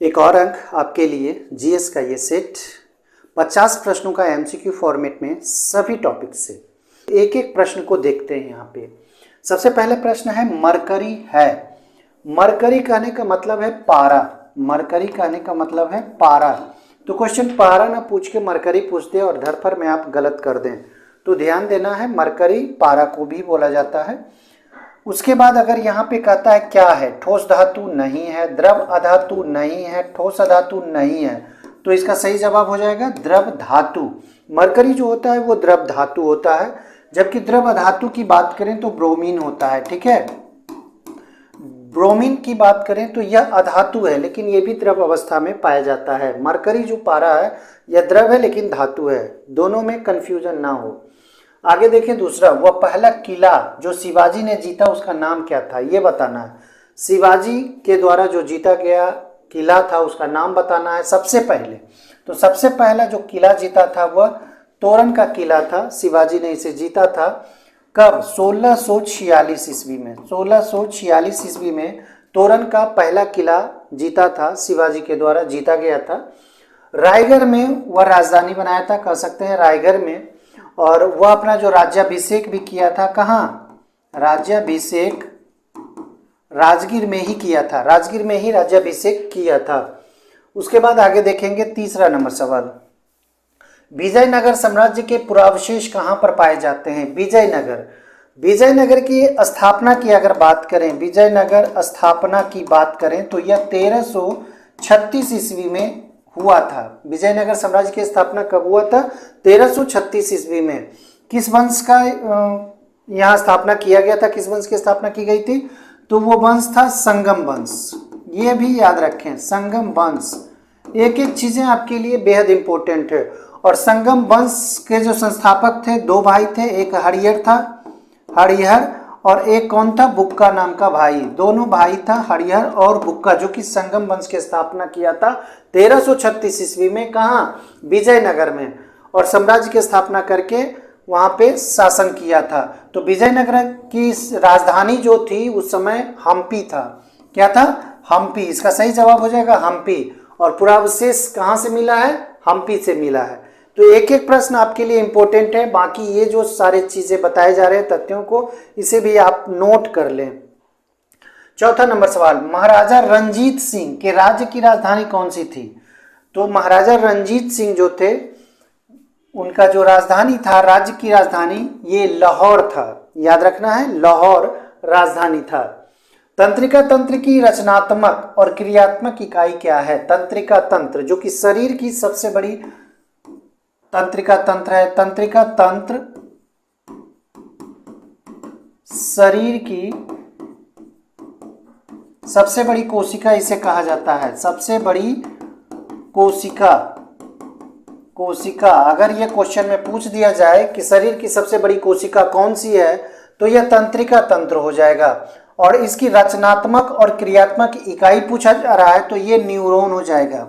एक और अंक आपके लिए जीएस का ये सेट 50 प्रश्नों का एमसीक्यू फॉर्मेट में सभी टॉपिक से एक एक प्रश्न को देखते हैं। यहाँ पे सबसे पहले प्रश्न है मरकरी है। मरकरी कहने का मतलब है पारा। मरकरी कहने का मतलब है पारा। तो क्वेश्चन पारा ना पूछ के मरकरी पूछ दे और धरफर में आप गलत कर दें तो ध्यान देना है, मरकरी पारा को भी बोला जाता है। उसके बाद अगर यहाँ पे कहता है क्या है, ठोस धातु नहीं है, द्रव अधातु नहीं है, ठोस अधातु नहीं है, तो इसका सही जवाब हो जाएगा द्रव धातु। मरकरी जो होता है वो द्रव धातु होता है, जबकि द्रव अधातु की बात करें तो ब्रोमीन होता है। ठीक है, ब्रोमीन की बात करें तो यह अधातु है लेकिन यह भी द्रव अवस्था में पाया जाता है। मरकरी जो पारा है यह द्रव है लेकिन धातु है, दोनों में कंफ्यूजन ना हो। आगे देखें दूसरा, वह पहला किला जो शिवाजी ने जीता उसका नाम क्या था, ये बताना है। शिवाजी के द्वारा जो जीता गया किला था उसका नाम बताना है सबसे पहले। तो सबसे पहला जो किला जीता था वह तोरण का किला था, शिवाजी ने इसे जीता था। कब? 1646 ईस्वी में। 1646 ईस्वी में तोरण का पहला किला जीता था, शिवाजी के द्वारा जीता गया था। रायगढ़ में वह राजधानी बनाया था, कह सकते हैं रायगढ़ में। और वह अपना जो राज्याभिषेक भी किया था, कहाँ? राज्याभिषेक राजगीर में ही किया था, राजगीर में ही राज्याभिषेक किया था। उसके बाद आगे देखेंगे तीसरा नंबर सवाल, विजयनगर साम्राज्य के पुरावशेष कहाँ पर पाए जाते हैं? विजयनगर। विजयनगर की स्थापना की अगर बात करें, विजयनगर स्थापना की बात करें तो यह 1336 ईस्वी में हुआ था। विजयनगर साम्राज्य की स्थापना कब हुआ था? 1336 ईस्वी में। किस वंश का यहाँ स्थापना किया गया था? किस वंश की स्थापना की गई थी? तो वो वंश था संगम वंश। ये भी याद रखें, संगम वंश। एक एक चीजें आपके लिए बेहद इंपॉर्टेंट है। और संगम वंश के जो संस्थापक थे, दो भाई थे, एक हरिहर था, हरिहर, और एक कौन था? बुक्का नाम का भाई। दोनों भाई था हरिहर और बुक्का, जो कि संगम वंश की स्थापना किया था 1336 ईस्वी में। कहाँ? विजयनगर में। और साम्राज्य की स्थापना करके वहां पे शासन किया था। तो विजयनगर की राजधानी जो थी उस समय हम्पी था। क्या था? हम्पी। इसका सही जवाब हो जाएगा हम्पी। और पुरावशेष कहाँ से मिला है? हम्पी से मिला है। तो एक एक प्रश्न आपके लिए इंपॉर्टेंट है। बाकी ये जो सारे चीजें बताए जा रहे हैं तथ्यों को, इसे भी आप नोट कर लें। चौथा नंबर सवाल, महाराजा रंजीत सिंह के राज्य की राजधानी कौन सी थी? तो महाराजा रंजीत सिंह जो थे उनका जो राजधानी था, राज्य की राजधानी, ये लाहौर था। याद रखना है, लाहौर राजधानी था। तंत्रिका तंत्र की रचनात्मक और क्रियात्मक इकाई क्या है? तंत्रिका तंत्र, जो कि शरीर की सबसे बड़ी तंत्रिका तंत्र है। तंत्रिका तंत्र शरीर की सबसे बड़ी कोशिका इसे कहा जाता है। सबसे बड़ी कोशिका। कोशिका अगर ये क्वेश्चन में पूछ दिया जाए कि शरीर की सबसे बड़ी कोशिका कौन सी है तो यह तंत्रिका तंत्र हो जाएगा। और इसकी रचनात्मक और क्रियात्मक इकाई पूछा जा रहा है तो ये न्यूरॉन हो जाएगा।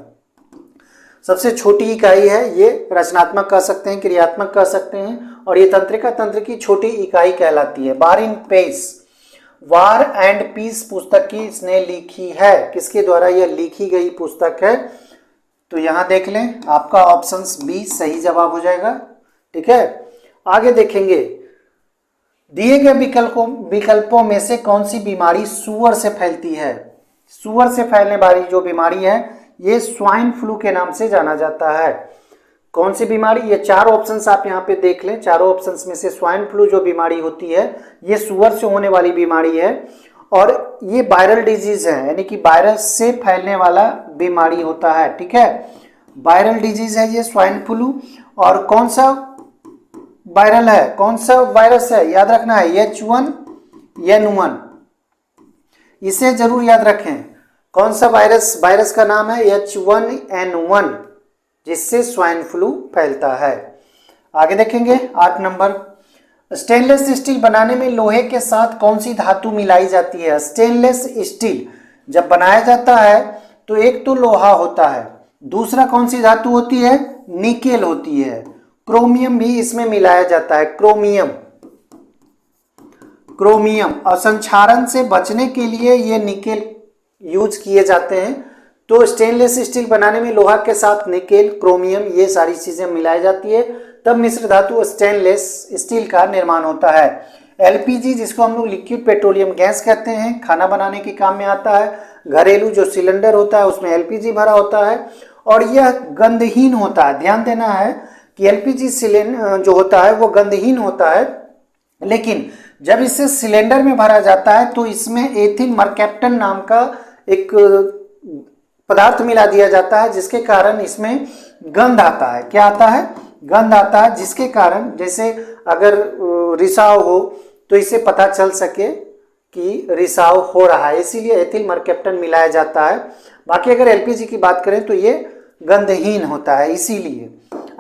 सबसे छोटी इकाई है ये, रचनात्मक कह सकते हैं, क्रियात्मक कह सकते हैं, और ये तंत्रिका तंत्र की छोटी इकाई कहलाती है। War and Peace, War and Peace पुस्तक की इसने लिखी है। किसके द्वारा यह लिखी गई पुस्तक है? तो यहां देख लें, आपका ऑप्शन बी सही जवाब हो जाएगा। ठीक है, आगे देखेंगे, दिए गए विकल्पों में से कौन सी बीमारी सुअर से फैलती है? सुअर से फैलने वाली जो बीमारी है ये स्वाइन फ्लू के नाम से जाना जाता है। कौन सी बीमारी? ये चार ऑप्शंस आप यहाँ पे देख लें। चारों ऑप्शंस में से स्वाइन फ्लू जो बीमारी होती है ये सुअर से होने वाली बीमारी है और ये वायरल डिजीज है, यानी कि वायरस से फैलने वाला बीमारी होता है। ठीक है, वायरल डिजीज है ये स्वाइन फ्लू। और कौन सा वायरल है, कौन सा वायरस है? याद रखना है H1N1, इसे जरूर याद रखें। कौन सा वायरस? वायरस का नाम है H1N1, जिससे स्वाइन फ्लू फैलता है। आगे देखेंगे 8 नंबर, स्टेनलेस स्टील बनाने में लोहे के साथ कौन सी धातु मिलाई जाती है? स्टेनलेस स्टील जब बनाया जाता है तो एक तो लोहा होता है, दूसरा कौन सी धातु होती है? निकेल होती है। क्रोमियम भी इसमें मिलाया जाता है, क्रोमियम। क्रोमियम और संक्षारण से बचने के लिए ये निकेल यूज किए जाते हैं। तो स्टेनलेस स्टील बनाने में लोहा के साथ निकेल, क्रोमियम, ये सारी चीजें मिलाई जाती है, तब मिश्र धातु स्टेनलेस स्टील का निर्माण होता है। एलपीजी, जिसको हम लोग लिक्विड पेट्रोलियम गैस कहते हैं, खाना बनाने के काम में आता है। घरेलू जो सिलेंडर होता है उसमें एलपीजी भरा होता है और यह गंधहीन होता है। ध्यान देना है कि एलपीजी सिलेंडर जो होता है वो गंधहीन होता है, लेकिन जब इसे सिलेंडर में भरा जाता है तो इसमें एथिल मरकैप्टन नाम का एक पदार्थ मिला दिया जाता है, जिसके कारण इसमें गंध आता है। क्या आता है? गंध आता है, जिसके कारण जैसे अगर रिसाव हो तो इसे पता चल सके कि रिसाव हो रहा है, इसीलिए एथिल मरकैप्टन मिलाया जाता है। बाकी अगर एलपीजी की बात करें तो ये गंधहीन होता है, इसीलिए।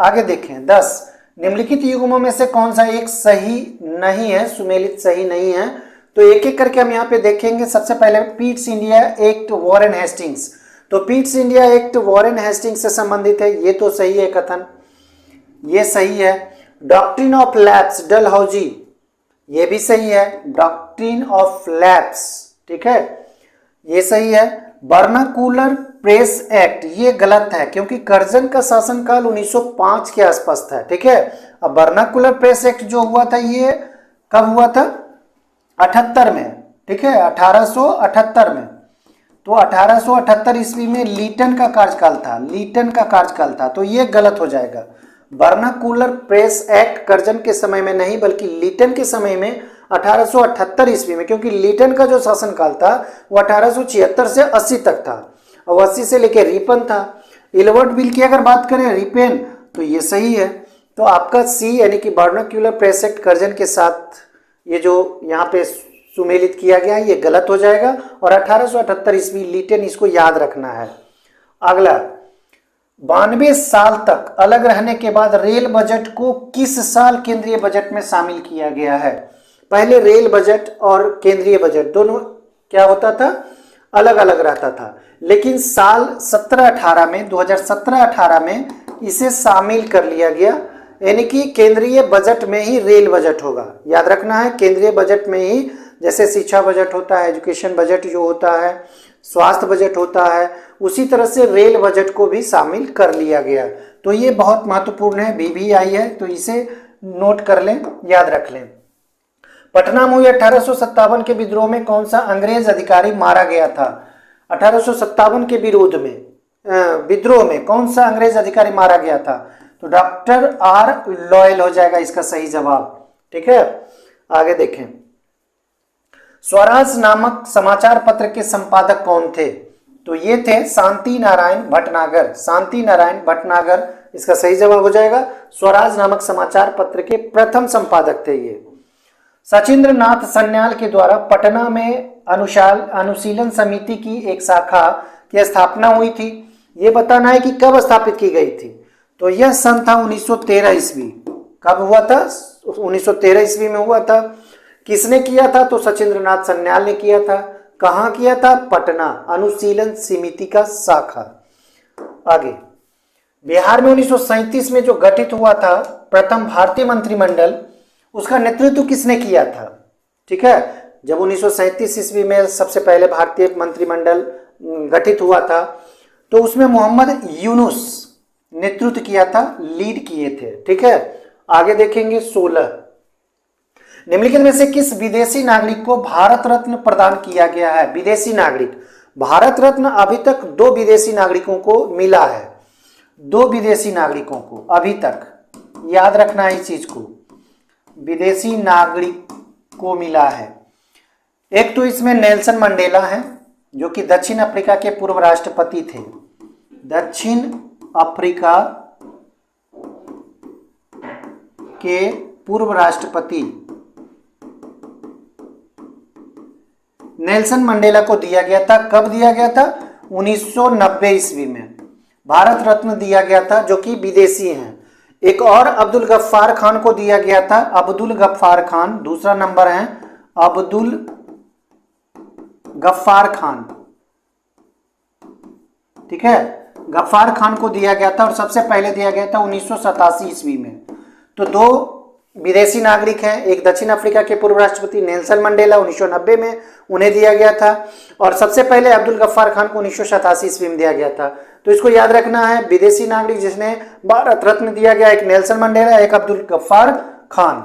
आगे देखें 10, निम्नलिखित युग्मों में से कौन सा एक सही नहीं है, सुमेलित सही नहीं है? तो एक एक करके हम यहाँ पे देखेंगे। सबसे पहले Pitt's India Act Warren Hastings, तो Pitt's India Act Warren Hastings से संबंधित है, ये तो सही है कथन, ये सही है। डॉक्ट्रिन ऑफ लैप्स डलहौजी, ये भी सही है। डॉक्ट्रिन ऑफ लैप्स, ठीक है, ये सही है। वर्नाकुलर प्रेस एक्ट, ये गलत है क्योंकि कर्जन का शासनकाल 1905 के आसपास था, ठीक है। अब वर्नाकुलर प्रेस एक्ट जो हुआ था ये कब हुआ था? 78 में, ठीक है, 1878 में। तो 1878 ईस्वी में लीटन का कार्यकाल था, लीटन का कार्यकाल था, तो ये गलत हो जाएगा। वर्नाकुलर प्रेस एक्ट कर्जन के समय में नहीं बल्कि लीटन के समय में 1878 ईस्वी में, क्योंकि लीटन का जो शासनकाल था वो 1876 से 80 तक था और 80 से लेकर रिपन था। इलवर्ट बिल की अगर बात करें, रिपेन, तो ये सही है। तो आपका सी यानी कि वर्नाक्यूलर प्रेस एक्ट कर्जन के साथ ये जो यहाँ पे सुमेलित किया गया है ये गलत हो जाएगा और 1878 ईस्वी लीटन, इसको याद रखना है। अगला 92 साल तक अलग रहने के बाद रेल बजट को किस साल केंद्रीय बजट में शामिल किया गया है? पहले रेल बजट और केंद्रीय बजट दोनों क्या होता था? अलग अलग रहता था, लेकिन साल 17-18 में 2017-18 में इसे शामिल कर लिया गया, यानी कि केंद्रीय बजट में ही रेल बजट होगा। याद रखना है, केंद्रीय बजट में ही, जैसे शिक्षा बजट होता है, एजुकेशन बजट जो होता है, स्वास्थ्य बजट होता है, उसी तरह से रेल बजट को भी शामिल कर लिया गया। तो ये बहुत महत्वपूर्ण है, BBI है, तो इसे नोट कर लें, याद रख लें। पटना में हुए 1857 के विद्रोह में कौन सा अंग्रेज अधिकारी मारा गया था? 1857 के विद्रोह में कौन सा अंग्रेज अधिकारी मारा गया था? तो डॉक्टर R लॉयल हो जाएगा इसका सही जवाब, ठीक है। आगे देखें, स्वराज नामक समाचार पत्र के संपादक कौन थे? तो ये थे शांति नारायण भटनागर, शांति नारायण भटनागर इसका सही जवाब हो जाएगा। स्वराज नामक समाचार पत्र के प्रथम संपादक थे ये। सचिंद्र नाथ सन्याल के द्वारा पटना में अनुशीलन समिति की एक शाखा की स्थापना हुई थी, ये बताना है कि कब स्थापित की गई थी। तो यह सन था 1913 ईस्वी। कब हुआ था? 1913 ईस्वी में हुआ था। किसने किया था? तो सचिंद्र नाथ सन्याल ने किया था। कहाँ किया था? पटना, अनुशीलन समिति का शाखा। आगे, बिहार में 1937 में जो गठित हुआ था प्रथम भारतीय मंत्रिमंडल, उसका नेतृत्व किसने किया था? ठीक है, जब 1937 ईस्वी में सबसे पहले भारतीय मंत्रिमंडल गठित हुआ था तो उसमें मोहम्मद यूनुस नेतृत्व किया था, लीड किए थे, ठीक है। आगे देखेंगे 16, निम्नलिखित में से किस विदेशी नागरिक को भारत रत्न प्रदान किया गया है? विदेशी नागरिक, भारत रत्न अभी तक 2 विदेशी नागरिकों को मिला है, 2 विदेशी नागरिकों को अभी तक, याद रखना है इस चीज को, विदेशी नागरिक को मिला है। एक तो इसमें नेल्सन मंडेला है जो कि दक्षिण अफ्रीका के पूर्व राष्ट्रपति थे, दक्षिण अफ्रीका के पूर्व राष्ट्रपति नेल्सन मंडेला को दिया गया था। कब दिया गया था? 1990 ईस्वी में भारत रत्न दिया गया था, जो कि विदेशी हैं। एक और अब्दुल गफ्फार खान को दिया गया था, अब्दुल गफ्फार खान, दूसरा नंबर है अब्दुल गफ्फार खान, ठीक है, गफ्फार खान को दिया गया था और सबसे पहले दिया गया था 1987 ईस्वी में। तो 2 विदेशी नागरिक हैं। एक दक्षिण अफ्रीका के पूर्व राष्ट्रपति नेल्सन मंडेला 1990 में उन्हें दिया गया था, और सबसे पहले अब्दुल गफ्फार खान को 1987 ईस्वी में दिया गया था। तो इसको याद रखना है, विदेशी नागरिक जिसने भारत रत्न दिया गया, एक नेल्सन मंडेला, एक अब्दुल गफ्फार खान।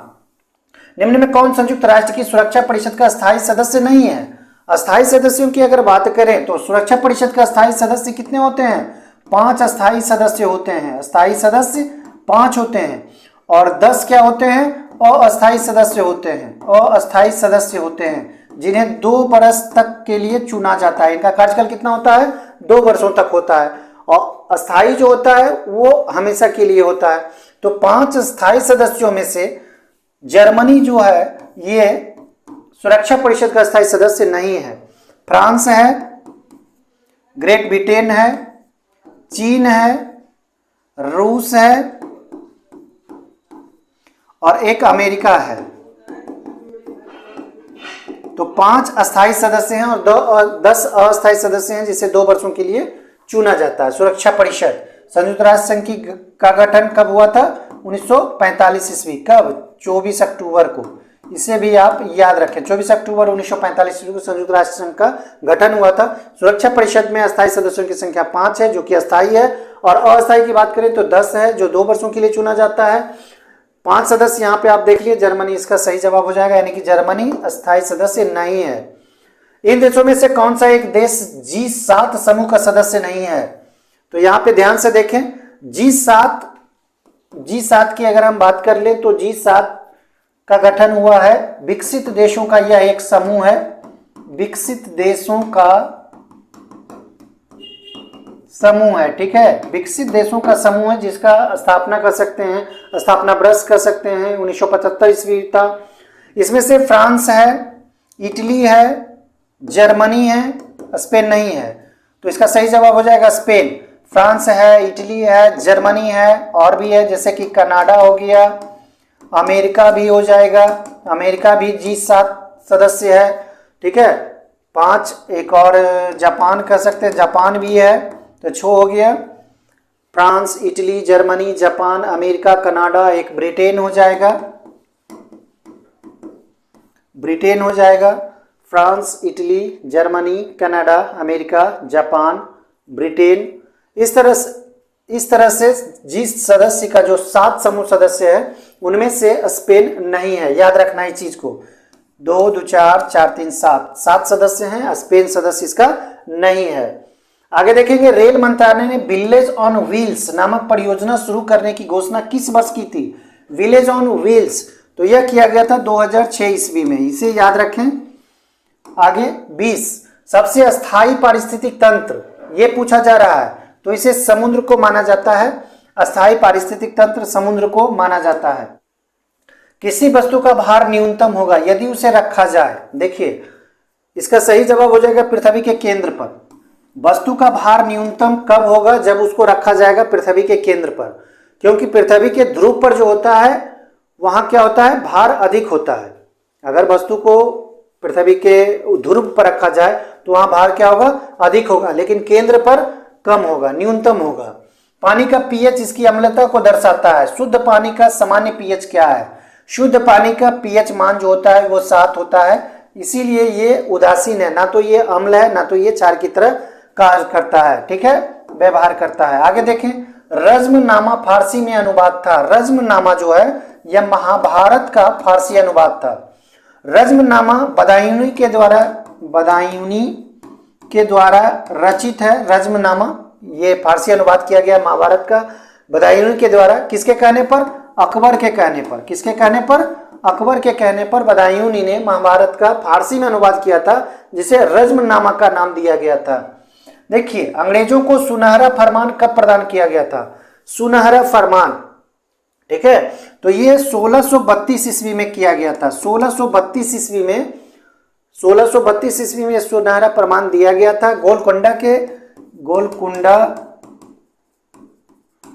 निम्न में कौन संयुक्त राष्ट्र की सुरक्षा परिषद का स्थायी सदस्य नहीं है? अस्थायी सदस्यों की अगर बात करें तो सुरक्षा परिषद का स्थायी सदस्य कितने होते हैं? 5 अस्थायी सदस्य होते हैं। अस्थायी सदस्य 5 होते हैं, और 10 क्या होते हैं? अस्थायी सदस्य होते हैं। अस्थायी सदस्य होते हैं जिन्हें 2 वर्ष तक के लिए चुना जाता है। इनका कार्यकाल कितना होता है? 2 वर्षों तक होता है, और अस्थायी जो होता है वो हमेशा के लिए होता है। तो 5 स्थायी सदस्यों में से जर्मनी जो है ये सुरक्षा परिषद का स्थायी सदस्य नहीं है। फ्रांस है, ग्रेट ब्रिटेन है, चीन है, रूस है, और एक अमेरिका है। तो 5 अस्थायी सदस्य हैं और 10 अस्थायी सदस्य हैं जिसे 2 वर्षों के लिए चुना जाता है। सुरक्षा परिषद संयुक्त राष्ट्र संघ का गठन कब हुआ था? 1945 ईस्वी। कब? 24 अक्टूबर को। इसे भी आप याद रखें, 24 अक्टूबर 1945 ईस्वी को संयुक्त राष्ट्र संघ का गठन हुआ था। सुरक्षा परिषद में अस्थायी सदस्यों की संख्या 5 है जो कि अस्थायी है, और अस्थायी की बात करें तो 10 है जो 2 वर्षों के लिए चुना जाता है। 5 सदस्य यहाँ पे आप देख लिए, जर्मनी इसका सही जवाब हो जाएगा, यानी कि जर्मनी अस्थायी सदस्य नहीं है। इन देशों में से कौन सा एक देश G7 समूह का सदस्य नहीं है? तो यहाँ पे ध्यान से देखें, G7 की अगर हम बात कर ले तो G7 का गठन हुआ है विकसित देशों का, यह एक समूह है, विकसित देशों का समूह है। ठीक है, विकसित देशों का समूह है जिसका स्थापना कर सकते हैं, स्थापना वर्ष कर सकते हैं 1975 ईस्वी था। इसमें से फ्रांस है, इटली है, जर्मनी है, स्पेन नहीं है। तो इसका सही जवाब हो जाएगा स्पेन। फ्रांस है, इटली है, जर्मनी है, और भी है जैसे कि कनाडा हो गया, अमेरिका भी हो जाएगा, अमेरिका भी G7 सदस्य है। ठीक है, 5 एक और जापान कर सकते हैं, जापान भी है, तो 6 हो गया। France, Italy, Germany, Japan, America, Canada, एक ब्रिटेन हो जाएगा, ब्रिटेन हो जाएगा। France, Italy, Germany, Canada, America, Japan, Britain. इस तरह से जिस सदस्य का जो 7 समूह सदस्य है उनमें से स्पेन नहीं है। याद रखना इस चीज को, 2 2 4 4 3 7 सदस्य हैं, स्पेन सदस्य इसका नहीं है। आगे देखेंगे, रेल मंत्रालय ने विलेज ऑन व्हील्स नामक परियोजना शुरू करने की घोषणा किस वर्ष की थी? विलेज ऑन व्हील्स, तो यह किया गया था 2006 ईस्वी में, इसे याद रखें। आगे 20 सबसे अस्थायी पारिस्थितिक तंत्र, ये पूछा जा रहा है, तो इसे समुद्र को माना जाता है। अस्थायी पारिस्थितिक तंत्र समुद्र को माना जाता है। किसी वस्तु का भार न्यूनतम होगा यदि उसे रखा जाए, देखिए इसका सही जवाब हो जाएगा पृथ्वी के केंद्र पर। वस्तु का भार न्यूनतम कब होगा? जब उसको रखा जाएगा पृथ्वी के केंद्र पर, क्योंकि पृथ्वी के ध्रुव पर जो होता है वहां क्या होता है? भार अधिक होता है। अगर वस्तु को पृथ्वी के ध्रुव पर रखा जाए तो वहां भार क्या होगा? अधिक होगा, लेकिन केंद्र पर कम होगा, न्यूनतम होगा। पानी का पीएच इसकी अम्लता को दर्शाता है। शुद्ध पानी का सामान्य पीएच क्या है? शुद्ध पानी का पीएच मान जो होता है वो 7 होता है, इसीलिए ये उदासीन है, ना तो ये अम्ल है ना तो ये क्षार की तरह कार्य करता है। ठीक है, व्यवहार करता है। आगे देखें, रज्मनामा फारसी में अनुवाद था। रज्मनामा जो है यह महाभारत का फारसी अनुवाद था। रज्मनामा बदायूनी के द्वारा रचित है। रज्मनामा ये फारसी अनुवाद किया गया महाभारत का बदायूनी के द्वारा। किसके कहने पर? अकबर के कहने पर। किसके कहने पर? अकबर के कहने पर बदायूनी ने महाभारत का फारसी में अनुवाद किया था, जिसे रज्मनामा का नाम दिया गया था। देखिए, अंग्रेजों को सुनहरा फरमान कब प्रदान किया गया था? सुनहरा फरमान, ठीक है, तो ये 1632 ईस्वी में किया गया था। 1632 ईस्वी में सुनहरा फरमान दिया गया था। गोलकुंडा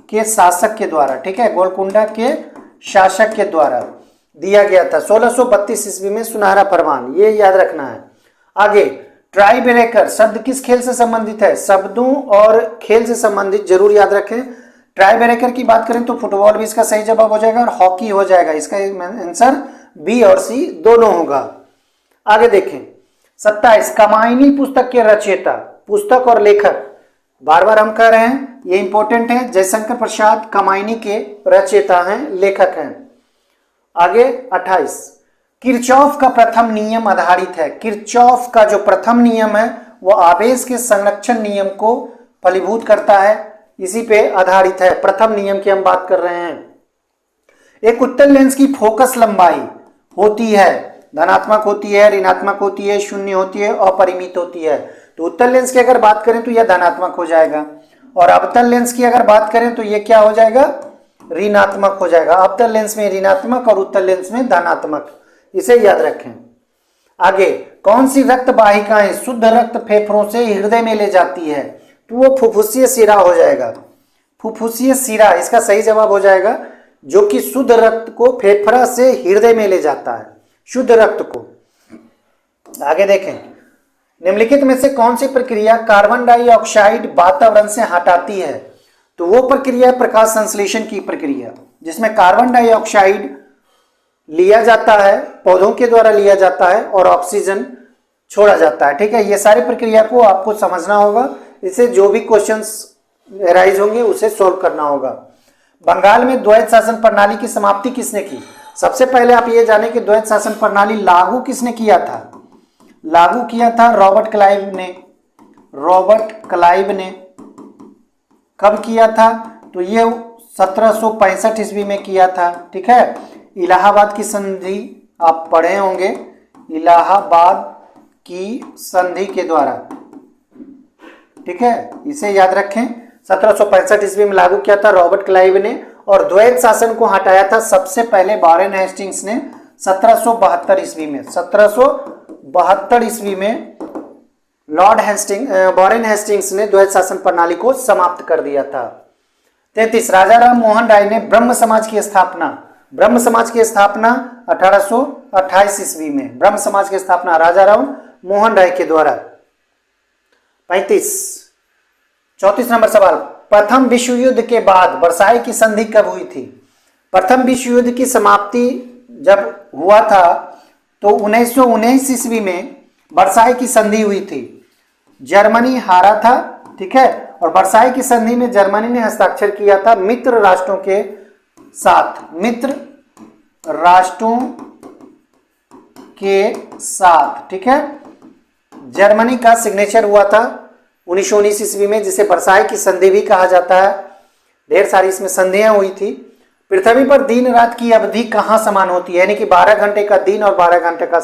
के शासक के द्वारा। ठीक है, गोलकुंडा के शासक के द्वारा दिया गया था 1632 ईस्वी में सुनहरा फरमान, ये याद रखना है। आगे, ट्राई ब्रेकर शब्द किस खेल से संबंधित है? शब्दों और खेल से संबंधित, जरूर याद रखें। ट्राई ब्रेकर की बात करें तो फुटबॉल भी इसका सही जवाब हो जाएगा और हॉकी हो जाएगा। इसका आंसर बी और सी दोनों होगा। आगे देखें 27 कामायनी पुस्तक के रचयिता, पुस्तक और लेखक, बार बार हम कह रहे हैं ये इंपॉर्टेंट है, जयशंकर प्रसाद कामायनी के रचयिता हैं, लेखक हैं। आगे 28 किरचॉफ का प्रथम नियम आधारित है। किरचॉफ का जो प्रथम नियम है वो आवेश के संरक्षण नियम को फलीभूत करता है, इसी पे आधारित है। प्रथम नियम की हम बात कर रहे हैं। एक उत्तल लेंस की फोकस लंबाई होती है, धनात्मक होती है, ऋणात्मक होती है, शून्य होती है, अपरिमित होती है। तो उत्तल लेंस की अगर बात करें तो यह धनात्मक हो जाएगा, और अवतल लेंस की अगर बात करें तो यह क्या हो जाएगा, ऋणात्मक हो जाएगा। अवतल लेंस में ऋणात्मक और उत्तल लेंस में धनात्मक, इसे याद रखें। आगे कौन सी रक्त वाहिकाएं शुद्ध रक्त फेफड़ों से हृदय में ले जाती है, तो वो फुफ्फुसीय शिरा हो जाएगा। फुफ्फुसीय शिरा इसका सही जवाब हो जाएगा, जो कि शुद्ध रक्त को फेफड़ा से हृदय में ले जाता है, शुद्ध रक्त को। आगे देखें निम्नलिखित में से कौन सी प्रक्रिया कार्बन डाइऑक्साइड वातावरण से हटाती है, तो वो प्रक्रिया प्रकाश संश्लेषण की प्रक्रिया, जिसमें कार्बन डाइऑक्साइड लिया जाता है, पौधों के द्वारा लिया जाता है और ऑक्सीजन छोड़ा जाता है। ठीक है, ये सारी प्रक्रिया को आपको समझना होगा, इससे जो भी क्वेश्चंस राइज होंगे उसे सॉल्व करना होगा। बंगाल में द्वैत शासन प्रणाली की समाप्ति किसने की? सबसे पहले आप ये जाने कि द्वैत शासन प्रणाली लागू किसने किया था? लागू किया था रॉबर्ट क्लाइव ने। रॉबर्ट क्लाइव ने कब किया था? तो ये 1765 ईस्वी में किया था। ठीक है, इलाहाबाद की संधि आप पढ़े होंगे, इलाहाबाद की संधि के द्वारा। ठीक है, इसे याद रखें, 1765 ईस्वी में लागू किया था रॉबर्ट क्लाइव ने, और द्वैत शासन को हटाया था सबसे पहले वॉरेन हेस्टिंग्स ने 1772 ईस्वी में। 1772 ईस्वी में वॉरेन हेस्टिंग्स ने द्वैत शासन प्रणाली को समाप्त कर दिया था। 33 राजा राम मोहन राय ने ब्रह्म समाज की स्थापना, ब्रह्म समाज की स्थापना 1828 ईस्वी में, ब्रह्म समाज की स्थापना राजा राम मोहन राय के द्वारा। 34 नंबर सवाल, प्रथम विश्व युद्ध के बाद वर्साई की संधि कब हुई थी? प्रथम विश्व युद्ध की समाप्ति जब हुआ था तो 1919 ईस्वी में वर्साई की संधि हुई थी। जर्मनी हारा था। ठीक है, और वर्साई की संधि में जर्मनी ने हस्ताक्षर किया था मित्र राष्ट्रों के साथ, मित्र राष्ट्रों के साथ। ठीक है, जर्मनी का सिग्नेचर हुआ था 1919 ईस्वी में, जिसे वर्साई की संधि भी कहा जाता है। ढेर सारी इसमें संधियां हुई थी। पृथ्वी पर दिन रात की अवधि कहाँ समान होती है, यानी कि 12 घंटे का दिन और 12 घंटे का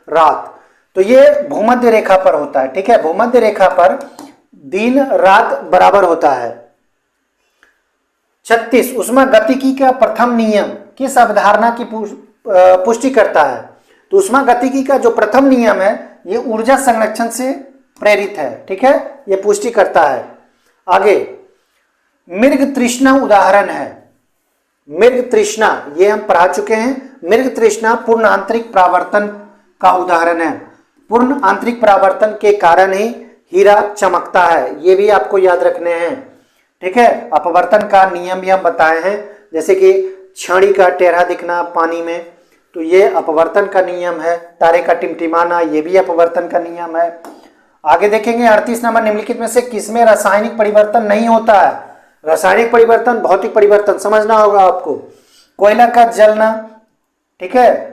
रात, तो ये भूमध्य रेखा पर होता है। ठीक है, भूमध्य रेखा पर दिन रात बराबर होता है। 36 ऊष्मागतिकी का प्रथम नियम किस अवधारणा की पुष्टि करता है? तो ऊष्मागतिकी का जो प्रथम नियम है ये ऊर्जा संरक्षण से प्रेरित है। ठीक है, ये पुष्टि करता है। आगे मृग तृष्णा उदाहरण है। मृग तृष्णा ये हम पढ़ा चुके हैं। मृग तृष्णा पूर्ण आंतरिक परावर्तन का उदाहरण है। पूर्ण आंतरिक परावर्तन के कारण ही हीरा चमकता है, ये भी आपको याद रखने हैं। ठीक है, अपवर्तन का नियम भी हम बताए हैं, जैसे कि छड़ी का टेढ़ा दिखना पानी में, तो ये अपवर्तन का नियम है। तारे का टिमटिमाना, ये भी अपवर्तन का नियम है। आगे देखेंगे 38 नंबर, निम्नलिखित में से किसमें रासायनिक परिवर्तन नहीं होता है? रासायनिक परिवर्तन, भौतिक परिवर्तन समझना होगा आपको। कोयला का जलना, ठीक है,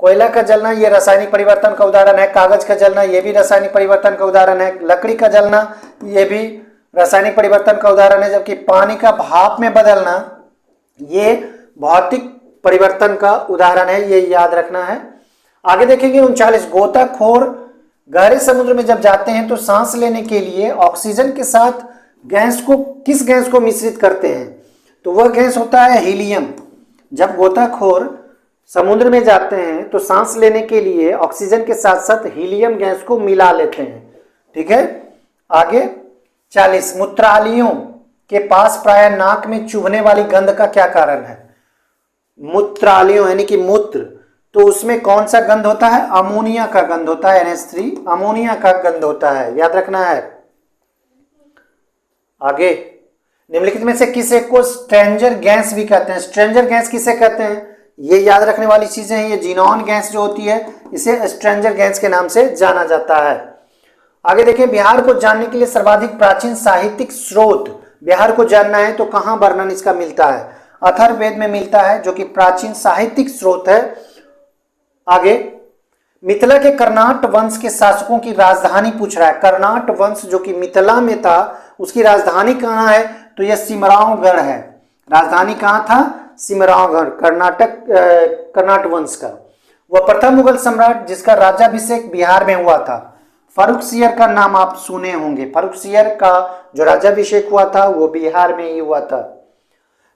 कोयला का जलना ये रासायनिक परिवर्तन का उदाहरण है। कागज का जलना ये भी रासायनिक परिवर्तन का उदाहरण है। लकड़ी का जलना ये भी रासायनिक परिवर्तन का उदाहरण है। जबकि पानी का भाप में बदलना ये भौतिक परिवर्तन का उदाहरण है, ये याद रखना है। आगे देखेंगे 39, गोताखोर गहरे समुद्र में जब जाते हैं तो सांस लेने के लिए ऑक्सीजन के साथ किस गैस को मिश्रित करते हैं? तो वह गैस होता है हीलियम। जब गोताखोर समुद्र में जाते हैं तो सांस लेने के लिए ऑक्सीजन के साथ साथ हीलियम गैस को मिला लेते हैं। ठीक है, आगे 40, मूत्रालियों के पास प्राय नाक में चुभने वाली गंध का क्या कारण है? मूत्रालियों यानी कि मूत्र, तो उसमें कौन सा गंध होता है? अमोनिया का गंध होता है, NH3 अमोनिया का गंध होता है, याद रखना है। आगे निम्नलिखित में से किस एक को स्ट्रेंजर गैस भी कहते हैं? स्ट्रेंजर गैस किसे कहते हैं? ये याद रखने वाली चीजें हैं। ये जीनॉन गैस जो होती है इसे स्ट्रेंजर गैस के नाम से जाना जाता है। आगे देखिए, बिहार को जानने के लिए सर्वाधिक प्राचीन साहित्यिक स्रोत, बिहार को जानना है तो कहां वर्णन इसका मिलता है? अथर्ववेद में मिलता है, जो कि प्राचीन साहित्यिक स्रोत है। आगे, मिथिला के कर्नाट वंश के शासकों की राजधानी पूछ रहा है। कर्नाट वंश जो कि मिथिला में था, उसकी राजधानी कहां है? तो यह सिमरावगढ़ है। राजधानी कहां था? सिमरावगढ़, कर्नाट वंश का। वह प्रथम मुगल सम्राट जिसका राज्याभिषेक बिहार में हुआ था। फर्रुखसियर का नाम आप सुने होंगे। फर्रुखसियर का जो राज्याभिषेक हुआ था वो बिहार में ही हुआ था।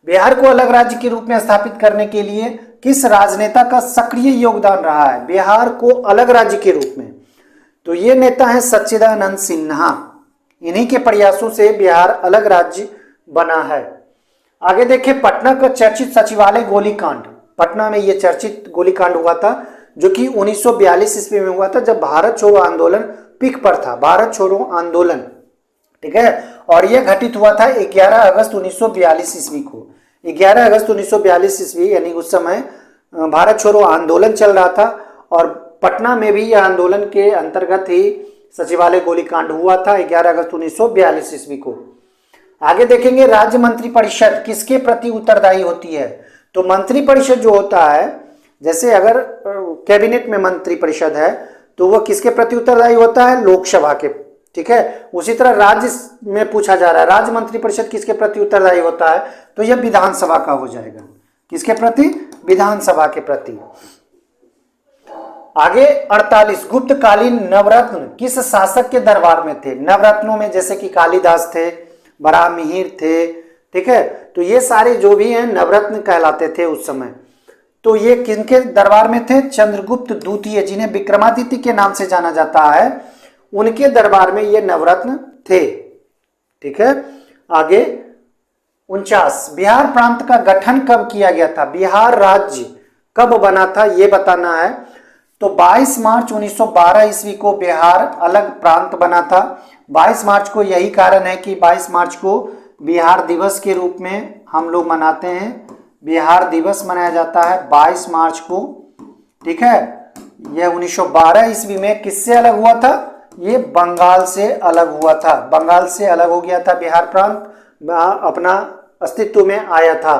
बिहार को अलग राज्य के रूप में स्थापित करने के लिए किस राजनेता का सक्रिय योगदान रहा है? बिहार को अलग राज्य के रूप में, तो ये नेता है सच्चिदानंद सिन्हा। इन्हीं के प्रयासों से बिहार अलग राज्य बना है। आगे देखिए, पटना का चर्चित सचिवालय गोलीकांड। पटना में ये चर्चित गोलीकांड हुआ था जो कि 1942 ईस्वी में हुआ था, जब भारत छोड़ो आंदोलन पीक पर था। भारत छोड़ो आंदोलन, ठीक है। और यह घटित हुआ था 11 अगस्त 1942 ईस्वी को। 11 अगस्त 1942 ईस्वी, यानी उस समय भारत छोड़ो आंदोलन चल रहा था और पटना में भी यह आंदोलन के अंतर्गत ही सचिवालय गोलीकांड हुआ था 11 अगस्त 1942 ईस्वी को। आगे देखेंगे, राज्य मंत्रिपरिषद किसके प्रति उत्तरदायी होती है? तो मंत्रिपरिषद जो होता है, जैसे अगर कैबिनेट में मंत्रिपरिषद है तो वह किसके प्रति उत्तरदायी होता है? लोकसभा के, ठीक है। उसी तरह राज्य में पूछा जा रहा है, राज्य मंत्रिपरिषद किसके प्रति उत्तरदायी होता है? तो यह विधानसभा का हो जाएगा। किसके प्रति? विधानसभा के प्रति। आगे 48, गुप्तकालीन नवरत्न किस शासक के दरबार में थे? नवरत्नों में जैसे कि कालिदास थे, बराहमिहिर थे, ठीक है। तो ये सारे जो भी हैं नवरत्न कहलाते थे उस समय। तो ये किनके दरबार में थे? चंद्रगुप्त द्वितीय, जिन्हें विक्रमादित्य के नाम से जाना जाता है, उनके दरबार में ये नवरत्न थे, ठीक है। आगे 49, बिहार प्रांत का गठन कब किया गया था? बिहार राज्य कब बना था ये बताना है। तो 22 मार्च 1912 ईस्वी को बिहार अलग प्रांत बना था। 22 मार्च को, यही कारण है कि 22 मार्च को बिहार दिवस के रूप में हम लोग मनाते हैं। बिहार दिवस मनाया जाता है 22 मार्च को, ठीक है। यह 1912 ईस्वी में किससे अलग हुआ था? ये बंगाल से अलग हुआ था। बंगाल से अलग हो गया था बिहार प्रांत, अपना अस्तित्व में आया था।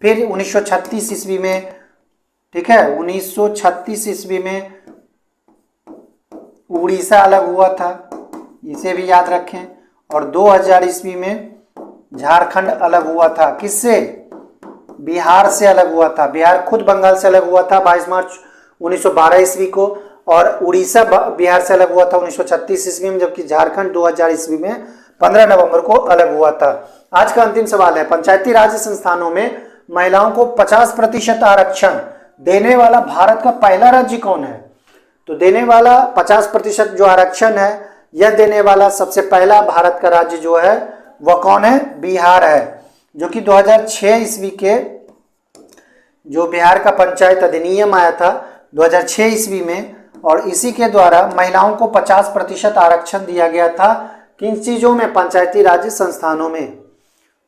फिर 1936 ईस्वी में, ठीक है, 1936 ईस्वी में उड़ीसा अलग हुआ था, इसे भी याद रखें। और 2000 ईस्वी में झारखंड अलग हुआ था। किससे? बिहार से अलग हुआ था। बिहार खुद बंगाल से अलग हुआ था 22 मार्च 1912 ईस्वी को, और उड़ीसा बिहार से अलग हुआ था 1936 ईस्वी में, जबकि झारखंड 2000 ईस्वी में 15 नवंबर को अलग हुआ था। आज का अंतिम सवाल है, पंचायती राज संस्थानों में महिलाओं को 50% आरक्षण देने वाला भारत का पहला राज्य कौन है? तो देने वाला 50% जो आरक्षण है, यह देने वाला सबसे पहला भारत का राज्य जो है वह कौन है? बिहार है, जो कि 2006 ईस्वी के जो बिहार का पंचायत अधिनियम आया था 2006 ईस्वी में, और इसी के द्वारा महिलाओं को 50% आरक्षण दिया गया था। किन चीज़ों में? पंचायती राज संस्थानों में।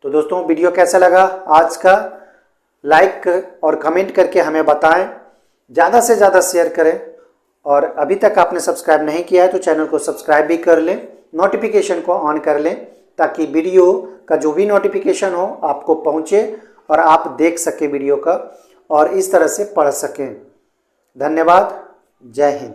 तो दोस्तों, वीडियो कैसा लगा आज का? लाइक और कमेंट करके हमें बताएं, ज़्यादा से ज़्यादा शेयर करें, और अभी तक आपने सब्सक्राइब नहीं किया है तो चैनल को सब्सक्राइब भी कर लें, नोटिफिकेशन को ऑन कर लें, ताकि वीडियो का जो भी नोटिफिकेशन हो आपको पहुंचे और आप देख सकें वीडियो का, और इस तरह से पढ़ सकें। धन्यवाद। जय हिंद।